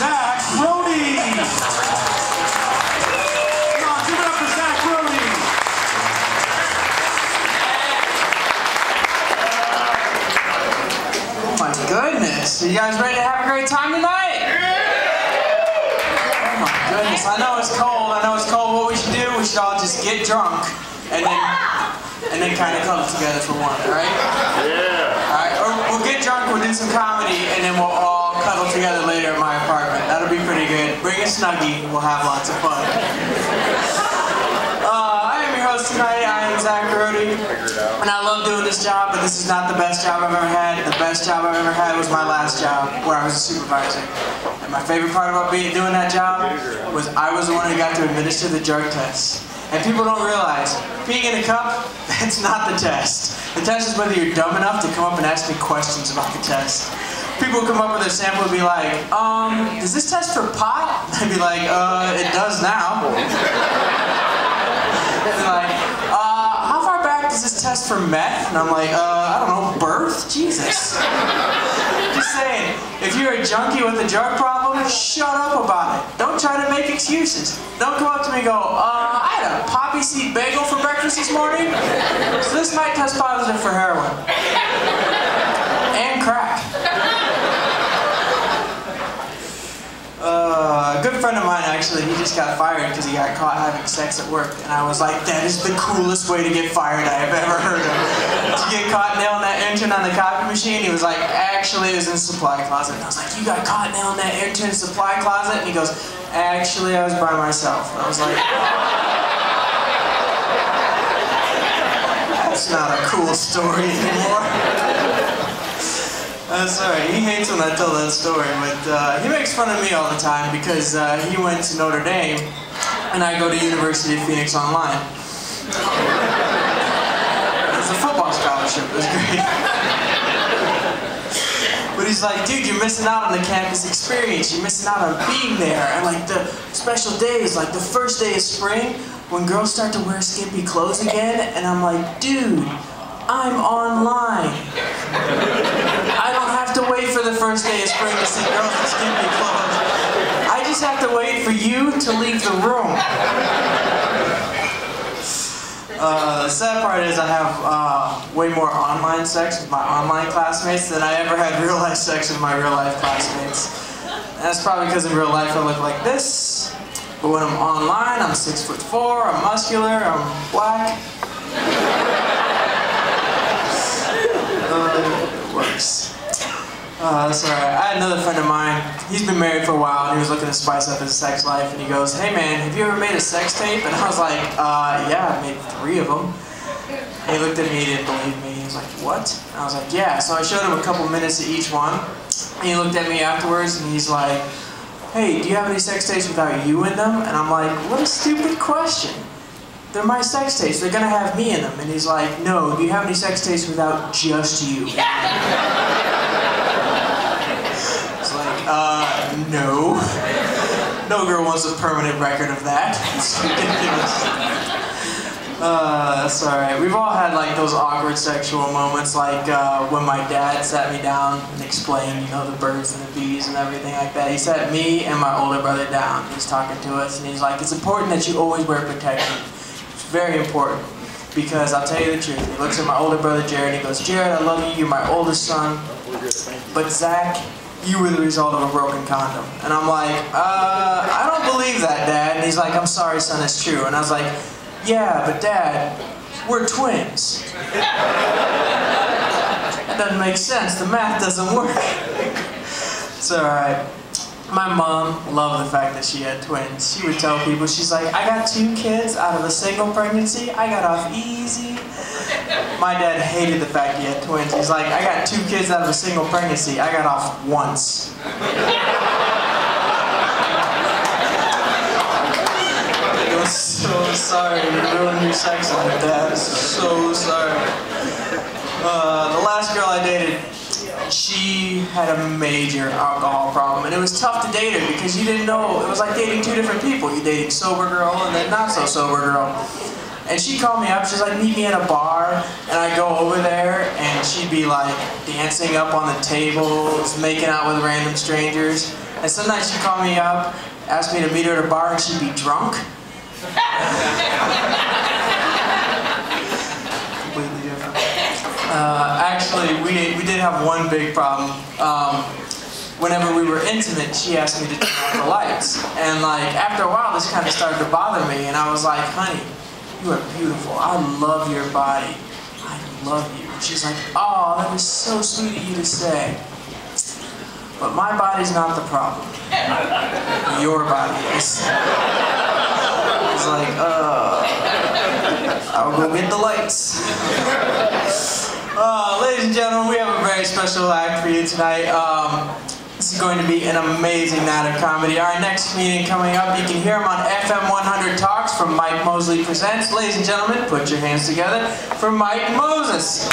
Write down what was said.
Rody! Come on, give it up for Zach Rody! Oh my goodness, are you guys ready to have a great time tonight? Oh my goodness, I know it's cold, What we should do, we should all just get drunk and then kind of come together for one, alright? Yeah. Alright, or we'll get drunk, we'll do some comedy, and then we'll all cuddle together later in my apartment. That'll be pretty good. Bring a Snuggie, we'll have lots of fun. I am your host tonight, I am Zach Rody, and I love doing this job, but this is not the best job I've ever had. The best job I've ever had was my last job, where I was a supervisor. And my favorite part about doing that job was I was the one who got to administer the drug test. And people don't realize, peeing in a cup, that's not the test. The test is whether you're dumb enough to come up and ask me questions about the test. People come up with a sample and be like, does this test for pot? I'd be like, it does now. They'd be like, how far back does this test for meth? And I'm like, I don't know, birth? Jesus. Just saying, if you're a junkie with a drug problem, shut up about it. Don't try to make excuses. Don't come up to me and go, I had a poppy seed bagel for breakfast this morning, so this might test positive for heroin. And crack. A good friend of mine, actually, he just got fired because he got caught having sex at work. And I was like, that is the coolest way to get fired I have ever heard of. Did you get caught nailing that intern on the copy machine? He was like, actually, it was in the supply closet. And I was like, you got caught nailing that intern supply closet? And he goes, actually, I was by myself. And I was like, that's not a cool story anymore. Sorry, he hates when I tell that story, but he makes fun of me all the time because he went to Notre Dame and I go to University of Phoenix online. It's a football scholarship, it was great. But he's like, dude, you're missing out on the campus experience, you're missing out on being there, and like the special days, like the first day of spring, when girls start to wear skimpy clothes again, and I'm like, dude, I'm online. I don't have to wait for the first day of spring to see girls in skimpy clothes. I just have to wait for you to leave the room. The sad part is I have way more online sex with my online classmates than I ever had real life sex with my real life classmates. And that's probably because in real life I look like this, but when I'm online I'm 6'4", I'm muscular, I'm black. It works. That's alright. I had another friend of mine, he's been married for a while and he was looking to spice up his sex life and he goes, hey man, have you ever made a sex tape? And I was like, yeah, I've made 3 of them. And he looked at me, he didn't believe me. He was like, what? And I was like, yeah. So I showed him a couple minutes of each one and he looked at me afterwards and he's like, hey, do you have any sex tapes without you in them? And I'm like, what a stupid question. They're my sex tapes, they're gonna have me in them. And he's like, no, do you have any sex tapes without just you? It's like, no. No girl wants a permanent record of that. It's ridiculous. That's alright. We've all had like those awkward sexual moments, like when my dad sat me down and explained, you know, the birds and the bees and everything like that. He sat me and my older brother down. He's talking to us and he's like, it's important that you always wear protection. Very important, because I'll tell you the truth. He looks at my older brother Jared and he goes, Jared, I love you, you're my oldest son, but Zach, you were the result of a broken condom. And I'm like, I don't believe that, Dad. And he's like, I'm sorry, son, it's true. And I was like, yeah, but Dad, we're twins. That doesn't make sense, the math doesn't work. It's alright. My mom loved the fact that she had twins. She would tell people, she's like, I got 2 kids out of a single pregnancy. I got off easy. My dad hated the fact he had twins. He's like, I got 2 kids out of a single pregnancy. I got off once. I'm so sorry to ruin your sex life, Dad. So sorry. The last girl I dated, she had a major alcohol problem, and it was tough to date her because you didn't know. It was like dating 2 different people. You dating sober girl and then not so sober girl. And she'd call me up, she's like, meet me at a bar, and I'd go over there, and she'd be like dancing up on the tables, making out with random strangers. And some nights she'd call me up, ask me to meet her at a bar, and she'd be drunk. Completely different. Actually, we did have one big problem. Whenever we were intimate, she asked me to turn off the lights. And like, after a while, this kind of started to bother me, and I was like, honey, you are beautiful. I love your body. I love you. She's like, oh, that was so sweet of you to say. But my body's not the problem. Your body is. It's like, I'll go get the lights. Ladies and gentlemen, we have a very special act for you tonight. This is going to be an amazing night of comedy. Our next comedian coming up, you can hear him on FM 100 Talks from Mike Mosley Presents. Ladies and gentlemen, put your hands together for Mike Moses.